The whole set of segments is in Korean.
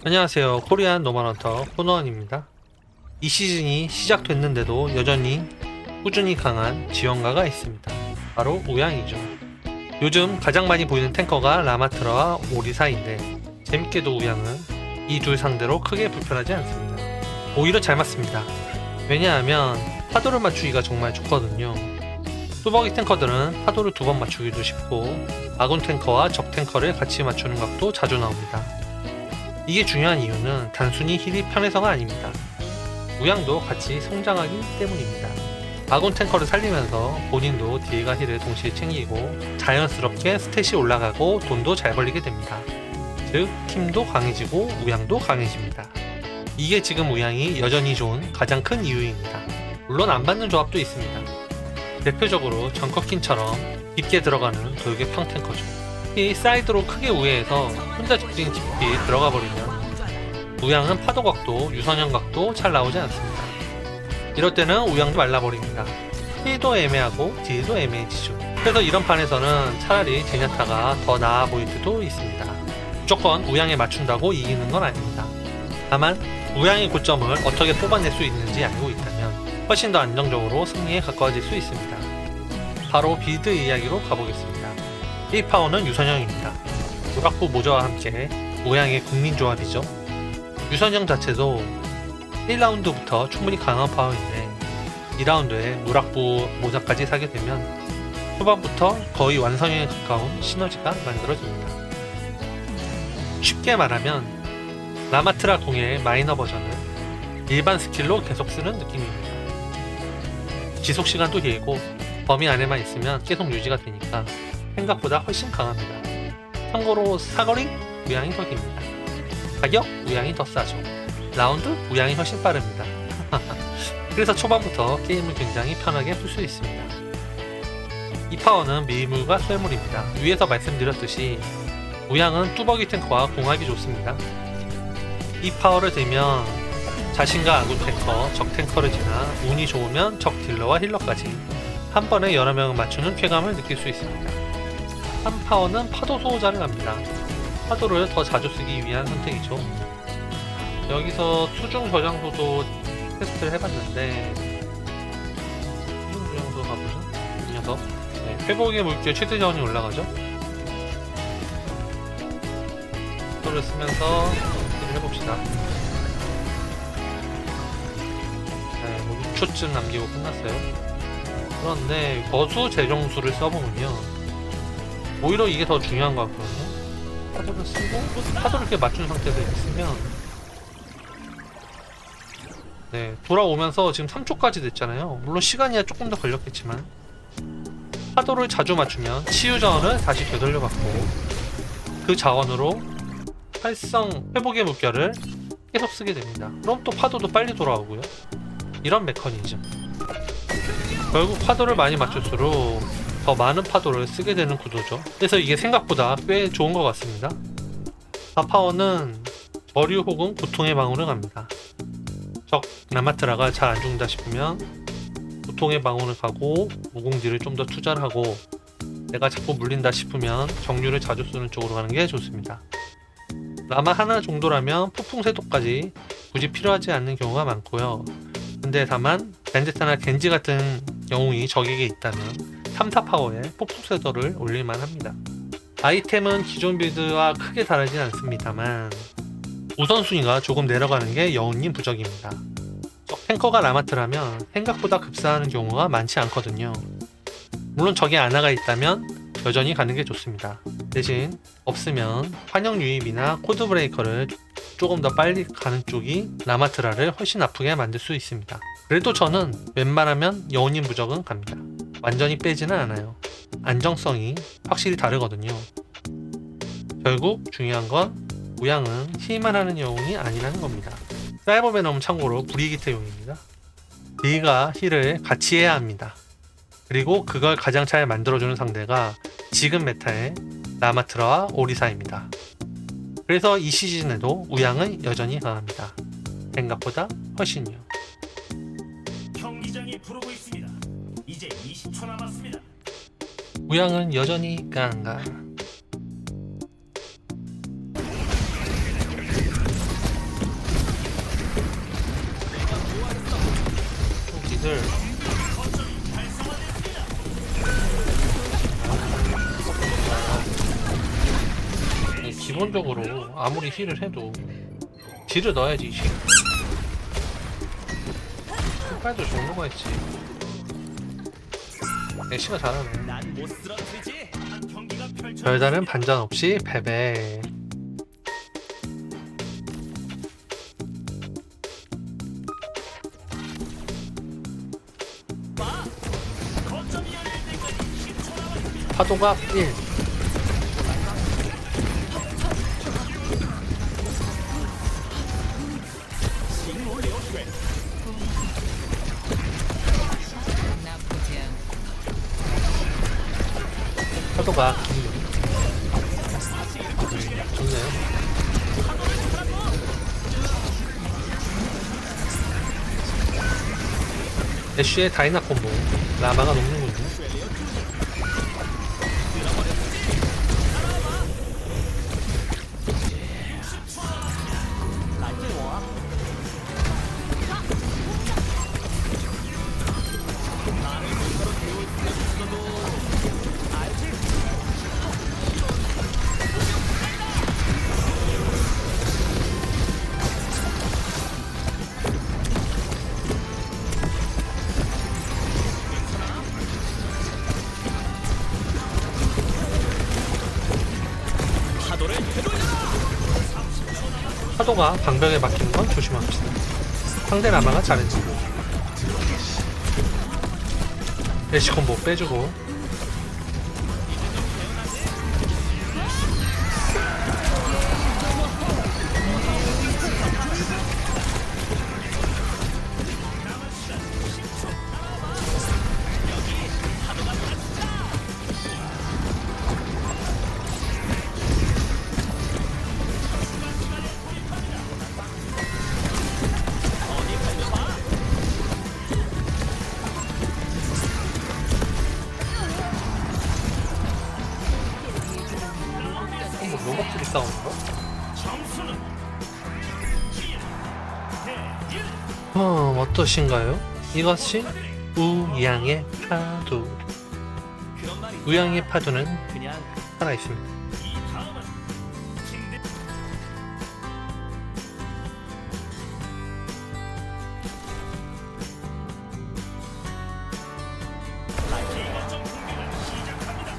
안녕하세요. 코리안 노멀헌터 코너원입니다. 이 시즌이 시작됐는데도 여전히 꾸준히 강한 지원가가 있습니다. 바로 우양이죠. 요즘 가장 많이 보이는 탱커가 라마트라와 오리사인데 재밌게도 우양은 이 둘 상대로 크게 불편하지 않습니다. 오히려 잘 맞습니다. 왜냐하면 파도를 맞추기가 정말 좋거든요. 뚜벅이 탱커들은 파도를 2번 맞추기도 쉽고 아군 탱커와 적 탱커를 같이 맞추는 각도 자주 나옵니다. 이게 중요한 이유는 단순히 힐이 편해서가 아닙니다. 우양도 같이 성장하기 때문입니다. 아군 탱커를 살리면서 본인도 딜과 힐을 동시에 챙기고 자연스럽게 스탯이 올라가고 돈도 잘 벌리게 됩니다. 즉 팀도 강해지고 우양도 강해집니다. 이게 지금 우양이 여전히 좋은 가장 큰 이유입니다. 물론 안 받는 조합도 있습니다. 대표적으로 정커킨처럼 깊게 들어가는 돌격 평탱커죠. 이 사이드로 크게 우회해서 혼자 직진 깊이 들어가 버리면 우양은 파도각도 유선형각도 잘 나오지 않습니다. 이럴 때는 우양도 말라버립니다. 힐도 애매하고 딜도 애매해지죠. 그래서 이런 판에서는 차라리 제냐타가 더 나아 보일 때도 있습니다. 무조건 우양에 맞춘다고 이기는 건 아닙니다. 다만 우양의 고점을 어떻게 뽑아낼 수 있는지 알고 있다면 훨씬 더 안정적으로 승리에 가까워질 수 있습니다. 바로 빌드 이야기로 가보겠습니다. 1파워는 유선형입니다. 무락부 모자와 함께 우양의 국민조합이죠. 유선형 자체도 1라운드부터 충분히 강한 파워인데 2라운드에 무락부 모자까지 사게 되면 초반부터 거의 완성형에 가까운 시너지가 만들어집니다. 쉽게 말하면 라마트라 공의 마이너 버전을 일반 스킬로 계속 쓰는 느낌입니다. 지속시간도 길고 범위 안에만 있으면 계속 유지가 되니까 생각보다 훨씬 강합니다. 참고로 사거리 우양이 더 깁니다. 가격 우양이 더 싸죠. 라운드 우양이 훨씬 빠릅니다. 그래서 초반부터 게임을 굉장히 편하게 풀 수 있습니다. 이 파워는 밀물과 쇠물입니다. 위에서 말씀드렸듯이 우양은 뚜벅이 탱커와 공합이 좋습니다. 이 파워를 들면 자신과 아군 탱커, 적 탱커를 지나 운이 좋으면 적 딜러와 힐러까지 한 번에 여러 명을 맞추는 쾌감을 느낄 수 있습니다. 한 파워는 파도 소호자를 합니다. 파도를 더 자주 쓰기 위한 선택이죠. 여기서 수중 저장소도 테스트를 해봤는데 수중 저장소 가보죠. 이 녀석 회복의 물결 최대 자원이 올라가죠. 파도를 쓰면서 테스트를 해봅시다. 뭐 6초쯤 남기고 끝났어요. 그런데 거수 재정수를 써보면요 오히려 이게 더 중요한 것 같거든요. 파도를 쓰고 파도를 이렇게 맞춘 상태에서 있으면 돌아오면서 지금 3초까지 됐잖아요. 물론 시간이야 조금 더 걸렸겠지만 파도를 자주 맞추면 치유 자원을 다시 되돌려받고 그 자원으로 활성 회복의 물결을 계속 쓰게 됩니다. 그럼 또 파도도 빨리 돌아오고요. 이런 메커니즘. 결국 파도를 많이 맞출수록 더 많은 파도를 쓰게 되는 구도죠. 그래서 이게 생각보다 꽤 좋은 것 같습니다. 4파워는 저류 혹은 고통의 방울을 갑니다. 적 라마트라가 잘 안 죽는다 싶으면 고통의 방울을 가고 무공딜을 좀 더 투자를 하고 내가 자꾸 물린다 싶으면 정류를 자주 쓰는 쪽으로 가는 게 좋습니다. 라마 하나 정도라면 폭풍 세도까지 굳이 필요하지 않는 경우가 많고요. 근데 다만 벤데타나 겐지 같은 영웅이 적에게 있다면 3타 파워에 폭풍 세도를 올릴만 합니다. 아이템은 기존 빌드와 크게 다르진 않습니다만 우선순위가 조금 내려가는 게 여운님 부적입니다. 적 탱커가 라마트라면 생각보다 급사하는 경우가 많지 않거든요. 물론 적에 아나가 있다면 여전히 가는 게 좋습니다. 대신 없으면 환영 유입이나 코드 브레이커를 조금 더 빨리 가는 쪽이 라마트라를 훨씬 아프게 만들 수 있습니다. 그래도 저는 웬만하면 여운님 부적은 갑니다. 완전히 빼지는 않아요. 안정성이 확실히 다르거든요. 결국 중요한 건 우양은 힐만 하는 영웅이 아니라는 겁니다. 사이버베놈은 참고로 브리기테용입니다. 딜과 힐을 같이 해야 합니다. 그리고 그걸 가장 잘 만들어주는 상대가 지금 메타의 라마트라와 오리사입니다. 그래서 이 시즌에도 우양은 여전히 강합니다. 생각보다 훨씬요. 경기장이 부르고 있습니다. 이제 20초 남았습니다. 우양은 여전히 강한가. 님들 기본적으로 아무리 힐을 해도 딜을 넣어야지. 힐빨도 종류가 있지. 애쉬가 잘하네. 난못 쓰러뜨리지. 경기가 펼쳐. 별다른 반전 없이 패배. 거점이 열릴 때까지 10초 남았습니다. 파도가 1. 파도가 2. 좋네요. 애쉬의 다이나 콤보. 라마가 녹는군요. 파도가 방벽에 막히는 건 조심합시다. 상대 라마가 잘했지. 애쉬 콤보 빼주고. 뭐 로봇들이 싸우는 거? 점수는 어떠신가요? 이것이 우양의 파도. 그런 말이 우양의 파도는 그냥 살아있습니다. 이 다음은 김대 기관점 공격을 시작합니다.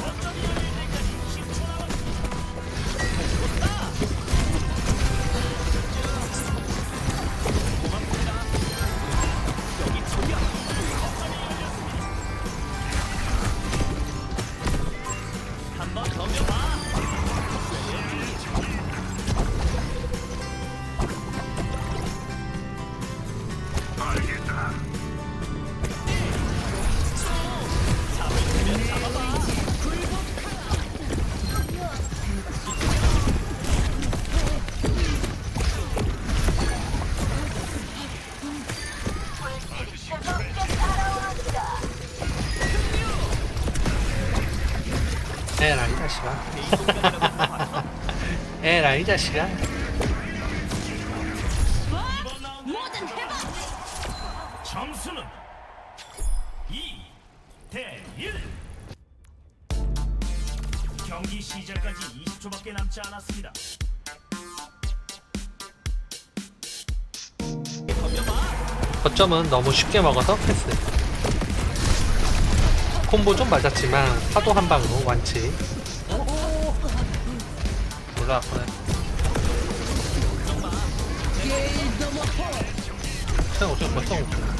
거점이 열릴 때까지 10초 남았습니다. 여기 저기야. 거점이 열렸습니다. 한번 덤벼봐. 에라이 자식아. 에라이 자식아. 이번 라운드 점수는 2대 1. 경기 시작까지 20초밖에 남지 않았습니다. 거점은 너무 쉽게 먹어서 패스. 콤보 좀 맞았지만 파도 한 방으로 완치. 올라왔구나. 그냥 어쩌면 벌써 오고.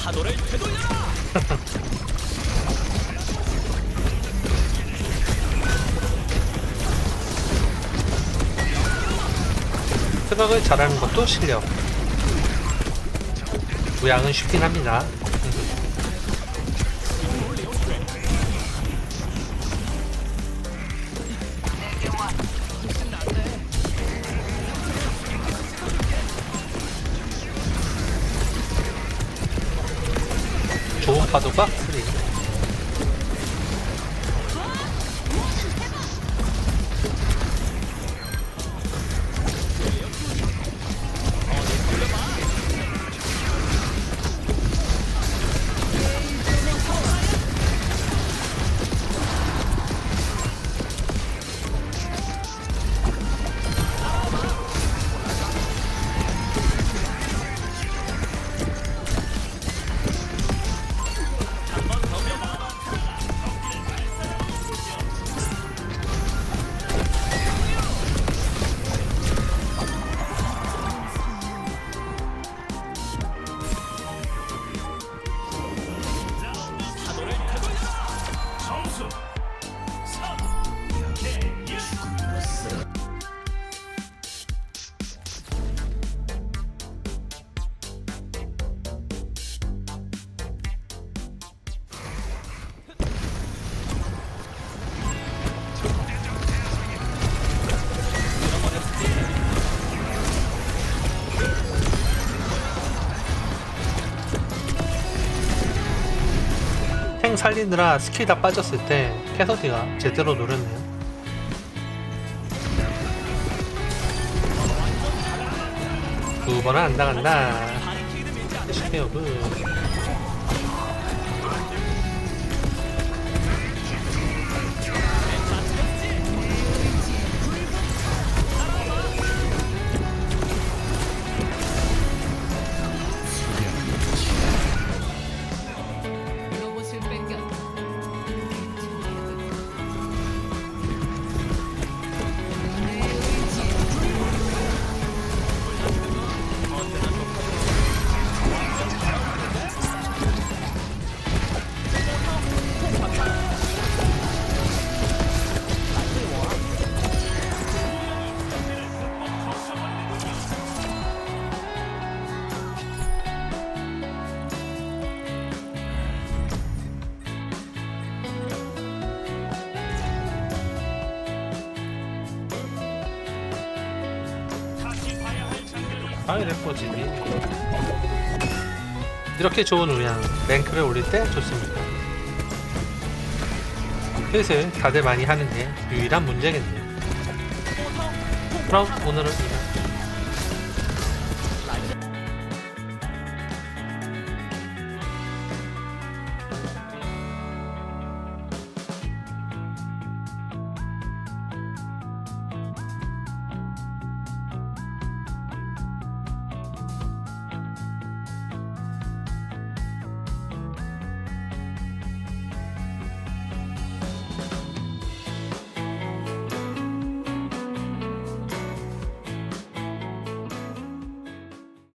파도를 되돌려라. 생각을 잘하는 것도 실력. 우양은 쉽긴 합니다. 좋은 파도가 프리. 점수 3대1. 탱 살리느라 스킬 다 빠졌을 때 캐서디가 제대로 노렸네요. 두 번은 안 당한다. 실패여그. 로봇을 뺏겼다. 내 의지. 다시 봐야 할 장면이 아이 래퍼지니. 이렇게 좋은 우양 랭크를 올릴 때 좋습니다. 슬슬 다들 많이 하는 게 유일한 문제겠네요. 그럼 오늘은 이만.